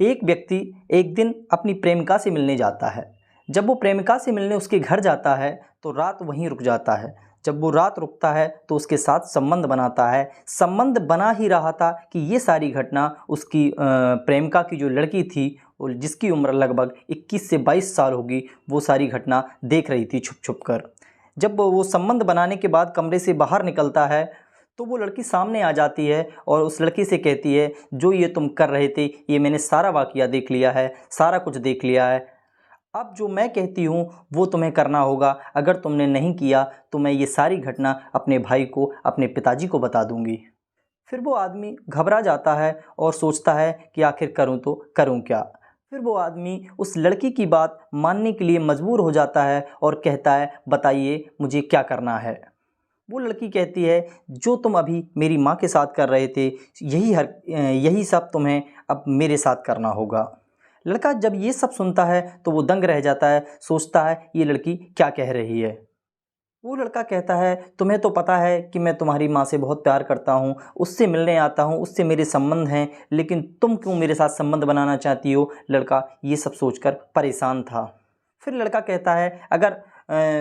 एक व्यक्ति एक दिन अपनी प्रेमिका से मिलने जाता है। जब वो प्रेमिका से मिलने उसके घर जाता है तो रात वहीं रुक जाता है। जब वो रात रुकता है तो उसके साथ संबंध बनाता है। संबंध बना ही रहा था कि ये सारी घटना उसकी प्रेमिका की जो लड़की थी और जिसकी उम्र लगभग 21 से 22 साल होगी, वो सारी घटना देख रही थी छुप छुप कर। जब वो संबंध बनाने के बाद कमरे से बाहर निकलता है तो वो लड़की सामने आ जाती है और उस लड़की से कहती है, जो ये तुम कर रहे थे ये मैंने सारा वाक़या देख लिया है, सारा कुछ देख लिया है। अब जो मैं कहती हूँ वो तुम्हें करना होगा। अगर तुमने नहीं किया तो मैं ये सारी घटना अपने भाई को, अपने पिताजी को बता दूंगी। फिर वो आदमी घबरा जाता है और सोचता है कि आखिर करूँ तो करूँ क्या। फिर वो आदमी उस लड़की की बात मानने के लिए मजबूर हो जाता है और कहता है, बताइए मुझे क्या करना है। वो लड़की कहती है, जो तुम अभी मेरी माँ के साथ कर रहे थे यही सब तुम्हें अब मेरे साथ करना होगा। लड़का जब ये सब सुनता है तो वो दंग रह जाता है, सोचता है ये लड़की क्या कह रही है। वो लड़का कहता है, तुम्हें तो पता है कि मैं तुम्हारी माँ से बहुत प्यार करता हूँ, उससे मिलने आता हूँ, उससे मेरे संबंध हैं, लेकिन तुम क्यों मेरे साथ संबंध बनाना चाहती हो। लड़का ये सब सोचकर परेशान था। फिर लड़का कहता है, अगर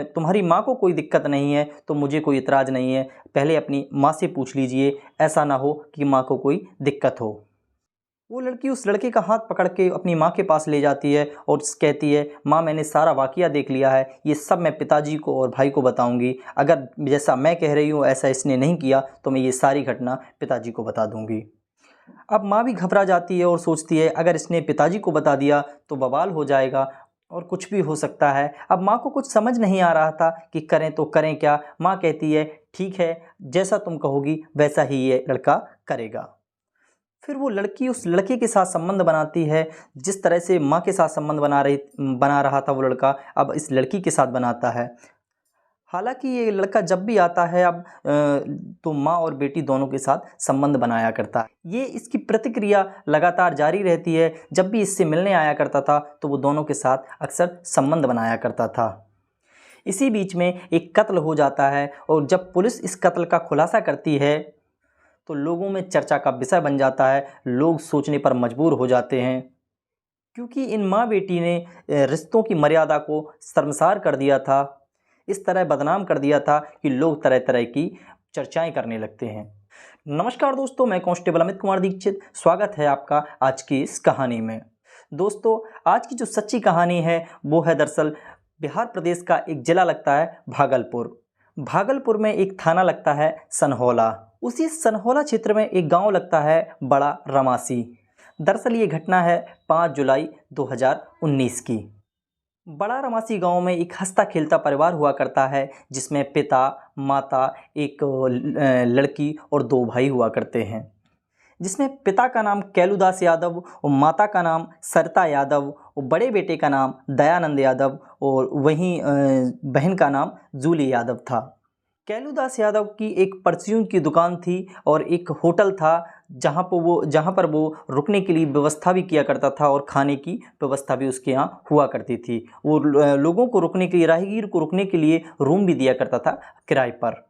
तुम्हारी माँ को कोई दिक्कत नहीं है तो मुझे कोई इतराज़ नहीं है, पहले अपनी माँ से पूछ लीजिए, ऐसा ना हो कि माँ को कोई दिक्कत हो। वो लड़की उस लड़के का हाथ पकड़ के अपनी माँ के पास ले जाती है और कहती है, माँ मैंने सारा वाक़या देख लिया है, ये सब मैं पिताजी को और भाई को बताऊंगी। अगर जैसा मैं कह रही हूँ ऐसा इसने नहीं किया तो मैं ये सारी घटना पिताजी को बता दूंगी। अब माँ भी घबरा जाती है और सोचती है, अगर इसने पिताजी को बता दिया तो बवाल हो जाएगा और कुछ भी हो सकता है। अब माँ को कुछ समझ नहीं आ रहा था कि करें तो करें क्या। माँ कहती है, ठीक है, जैसा तुम कहोगी वैसा ही ये लड़का करेगा। फिर वो लड़की उस लड़के के साथ संबंध बनाती है, जिस तरह से माँ के साथ संबंध बना रहा था वो लड़का, अब इस लड़की के साथ बनाता है। हालांकि ये लड़का जब भी आता है अब तो माँ और बेटी दोनों के साथ संबंध बनाया करता है। ये इसकी प्रतिक्रिया लगातार जारी रहती है। जब भी इससे मिलने आया करता था तो वो दोनों के साथ अक्सर संबंध बनाया करता था। इसी बीच में एक कत्ल हो जाता है और जब पुलिस इस कत्ल का खुलासा करती है तो लोगों में चर्चा का विषय बन जाता है। लोग सोचने पर मजबूर हो जाते हैं, क्योंकि इन माँ बेटी ने रिश्तों की मर्यादा को शर्मसार कर दिया था, इस तरह बदनाम कर दिया था कि लोग तरह तरह की चर्चाएं करने लगते हैं। नमस्कार दोस्तों, मैं कांस्टेबल अमित कुमार दीक्षित, स्वागत है आपका आज की इस कहानी में। दोस्तों, आज की जो सच्ची कहानी है वो है दरअसल बिहार प्रदेश का एक ज़िला लगता है भागलपुर। भागलपुर में एक थाना लगता है सनहौला। उसी सनहौला क्षेत्र में एक गांव लगता है बड़ा रमासी। दरअसल ये घटना है 5 जुलाई 2019 की। बड़ा रमासी गांव में एक हंसता खेलता परिवार हुआ करता है, जिसमें पिता, माता, एक लड़की और 2 भाई हुआ करते हैं। जिसमें पिता का नाम कैलूदास यादव और माता का नाम सरिता यादव और बड़े बेटे का नाम दयानंद यादव और वहीं बहन का नाम जूली यादव था। कैलूदास यादव की एक परचून की दुकान थी और एक होटल था जहाँ पर वो रुकने के लिए व्यवस्था भी किया करता था और खाने की व्यवस्था भी उसके यहाँ हुआ करती थी। वो लोगों को रुकने के लिए, राहगीर को रुकने के लिए रूम भी दिया करता था किराए पर।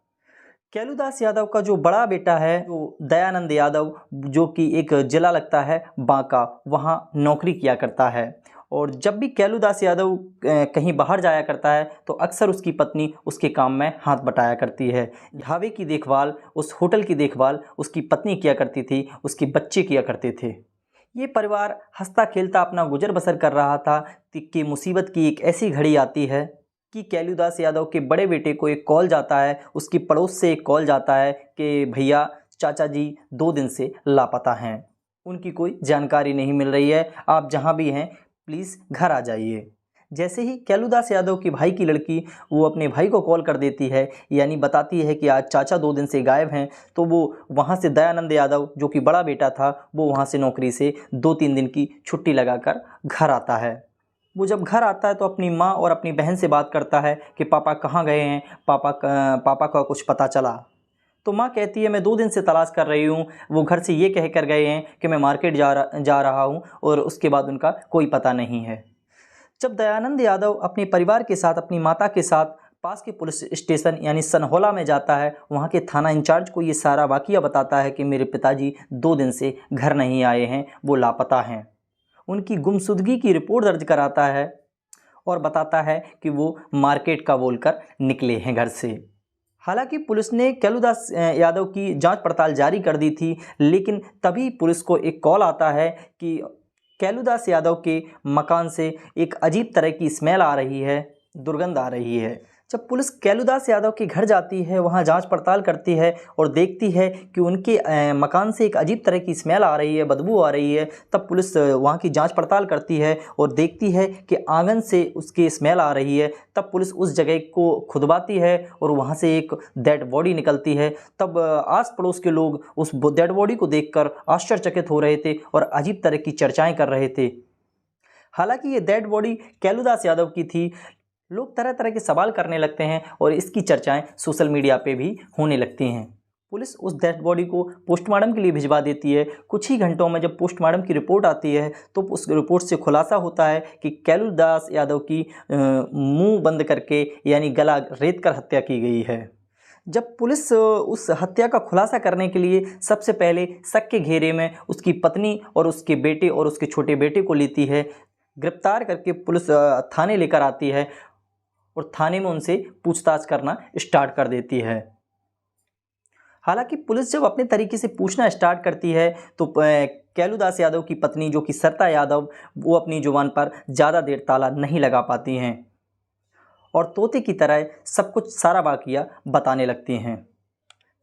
कैलूदास यादव का जो बड़ा बेटा है वो दयानंद यादव, जो कि एक जिला लगता है बांका, वहाँ नौकरी किया करता है। और जब भी कैलूदास यादव कहीं बाहर जाया करता है तो अक्सर उसकी पत्नी उसके काम में हाथ बटाया करती है। ढाबे की देखभाल, उस होटल की देखभाल उसकी पत्नी किया करती थी, उसके बच्चे किया करते थे। ये परिवार हंसता खेलता अपना गुजर बसर कर रहा था कि मुसीबत की एक ऐसी घड़ी आती है कि कैलूदास यादव के बड़े बेटे को एक कॉल जाता है, उसकी पड़ोस से एक कॉल जाता है कि भैया चाचा जी 2 दिन से लापता हैं, उनकी कोई जानकारी नहीं मिल रही है, आप जहाँ भी हैं प्लीज़ घर आ जाइए। जैसे ही कैलूदास यादव की भाई की लड़की वो अपने भाई को कॉल कर देती है, यानी बताती है कि आज चाचा 2 दिन से गायब हैं, तो वो वहाँ से दयानंद यादव जो कि बड़ा बेटा था वो वहाँ से नौकरी से 2-3 दिन की छुट्टी लगाकर घर आता है। वो जब घर आता है तो अपनी माँ और अपनी बहन से बात करता है कि पापा कहाँ गए हैं, पापा का कुछ पता चला। तो माँ कहती है, मैं 2 दिन से तलाश कर रही हूँ, वो घर से ये कह कर गए हैं कि मैं मार्केट जा रहा हूँ और उसके बाद उनका कोई पता नहीं है। जब दयानंद यादव अपने परिवार के साथ, अपनी माता के साथ पास के पुलिस स्टेशन यानी सनहौला में जाता है, वहाँ के थाना इंचार्ज को ये सारा वाक़या बताता है कि मेरे पिताजी 2 दिन से घर नहीं आए हैं, वो लापता हैं। उनकी गुमशुदगी की रिपोर्ट दर्ज कराता है और बताता है कि वो मार्केट का बोलकर निकले हैं घर से। हालांकि पुलिस ने कैलूदास यादव की जांच पड़ताल जारी कर दी थी, लेकिन तभी पुलिस को एक कॉल आता है कि कैलूदास यादव के मकान से एक अजीब तरह की स्मेल आ रही है, दुर्गंध आ रही है। जब पुलिस कैलूदास यादव के घर जाती है, वहां जांच पड़ताल करती है और देखती है कि उनके मकान से एक अजीब तरह की स्मेल आ रही है, बदबू आ रही है, तब पुलिस वहां की जांच पड़ताल करती है और देखती है कि आंगन से उसकी स्मेल आ रही है। तब पुलिस उस जगह को खुदवाती है और वहां से एक डेड बॉडी निकलती है। तब आस पड़ोस के लोग उस डेड बॉडी को देखकर आश्चर्यचकित हो रहे थे और अजीब तरह की चर्चाएं कर रहे थे। हालांकि ये डेड बॉडी कैलूदास यादव की थी। लोग तरह तरह के सवाल करने लगते हैं और इसकी चर्चाएं सोशल मीडिया पे भी होने लगती हैं। पुलिस उस डेड बॉडी को पोस्टमार्टम के लिए भिजवा देती है। कुछ ही घंटों में जब पोस्टमार्टम की रिपोर्ट आती है तो उस रिपोर्ट से खुलासा होता है कि कैलूदास यादव की मुंह बंद करके यानी गला रेत कर हत्या की गई है। जब पुलिस उस हत्या का खुलासा करने के लिए सबसे पहले शक के घेरे में उसकी पत्नी और उसके बेटे और उसके छोटे बेटे को लेती है, गिरफ्तार करके पुलिस थाने लेकर आती है और थाने में उनसे पूछताछ करना स्टार्ट कर देती है। हालांकि पुलिस जब अपने तरीके से पूछना स्टार्ट करती है तो कैलूदास यादव की पत्नी जो कि सरिता यादव, वो अपनी जुबान पर ज़्यादा देर ताला नहीं लगा पाती हैं और तोते की तरह सब कुछ सारा वाकया बताने लगती हैं।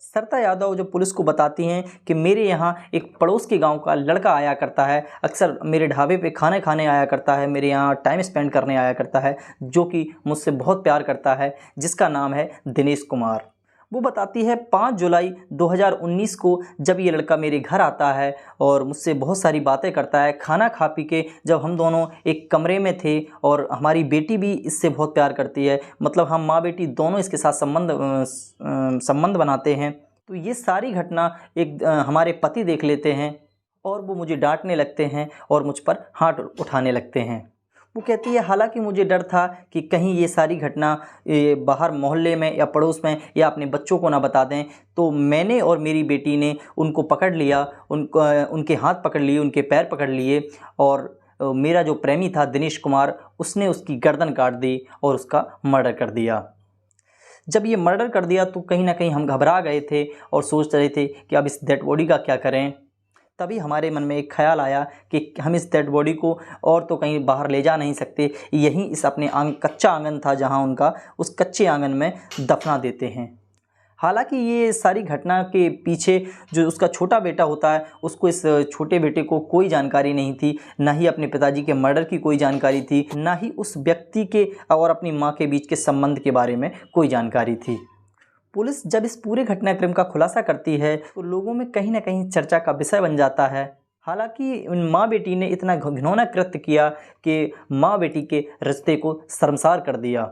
सरिता यादव जो पुलिस को बताती हैं कि मेरे यहाँ एक पड़ोस के गांव का लड़का आया करता है, अक्सर मेरे ढाबे पे खाने खाने आया करता है, मेरे यहाँ टाइम स्पेंड करने आया करता है, जो कि मुझसे बहुत प्यार करता है, जिसका नाम है दिनेश कुमार। वो बताती है 5 जुलाई 2019 को जब ये लड़का मेरे घर आता है और मुझसे बहुत सारी बातें करता है। खाना खा पी के जब हम दोनों एक कमरे में थे और हमारी बेटी भी इससे बहुत प्यार करती है, मतलब हम माँ बेटी दोनों इसके साथ संबंध बनाते हैं। तो ये सारी घटना एक हमारे पति देख लेते हैं और वो मुझे डांटने लगते हैं और मुझ पर हाथ उठाने लगते हैं। वो कहती है हालांकि मुझे डर था कि कहीं ये सारी घटना बाहर मोहल्ले में या पड़ोस में या अपने बच्चों को ना बता दें, तो मैंने और मेरी बेटी ने उनको पकड़ लिया, उनके हाथ पकड़ लिए, उनके पैर पकड़ लिए और मेरा जो प्रेमी था दिनेश कुमार, उसने उसकी गर्दन काट दी और उसका मर्डर कर दिया। जब ये मर्डर कर दिया तो कहीं ना कहीं हम घबरा गए थे और सोच रहे थे कि अब इस डेड बॉडी का क्या करें। तभी हमारे मन में एक ख्याल आया कि हम इस डेड बॉडी को और तो कहीं बाहर ले जा नहीं सकते, यहीं इस अपने कच्चा आंगन था जहां उनका, उस कच्चे आंगन में दफना देते हैं। हालांकि ये सारी घटना के पीछे जो उसका छोटा बेटा होता है, उसको इस छोटे बेटे को कोई जानकारी नहीं थी, ना ही अपने पिताजी के मर्डर की कोई जानकारी थी, ना ही उस व्यक्ति के और अपनी माँ के बीच के संबंध के बारे में कोई जानकारी थी। पुलिस जब इस पूरे घटनाक्रम का खुलासा करती है तो लोगों में कहीं ना कहीं चर्चा का विषय बन जाता है। हालांकि उन माँ बेटी ने इतना घिनौना कृत्य किया कि माँ बेटी के रिश्ते को शर्मसार कर दिया।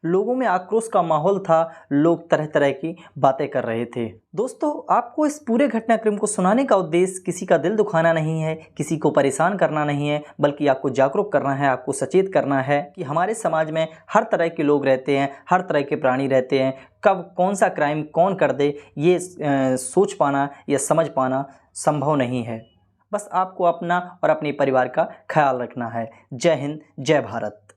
लोगों में आक्रोश का माहौल था, लोग तरह तरह की बातें कर रहे थे। दोस्तों, आपको इस पूरे घटनाक्रम को सुनाने का उद्देश्य किसी का दिल दुखाना नहीं है, किसी को परेशान करना नहीं है, बल्कि आपको जागरूक करना है, आपको सचेत करना है कि हमारे समाज में हर तरह के लोग रहते हैं, हर तरह के प्राणी रहते हैं। कब कौन सा क्राइम कौन कर दे ये सोच पाना या समझ पाना संभव नहीं है। बस आपको अपना और अपने परिवार का ख्याल रखना है। जय हिंद, जय भारत।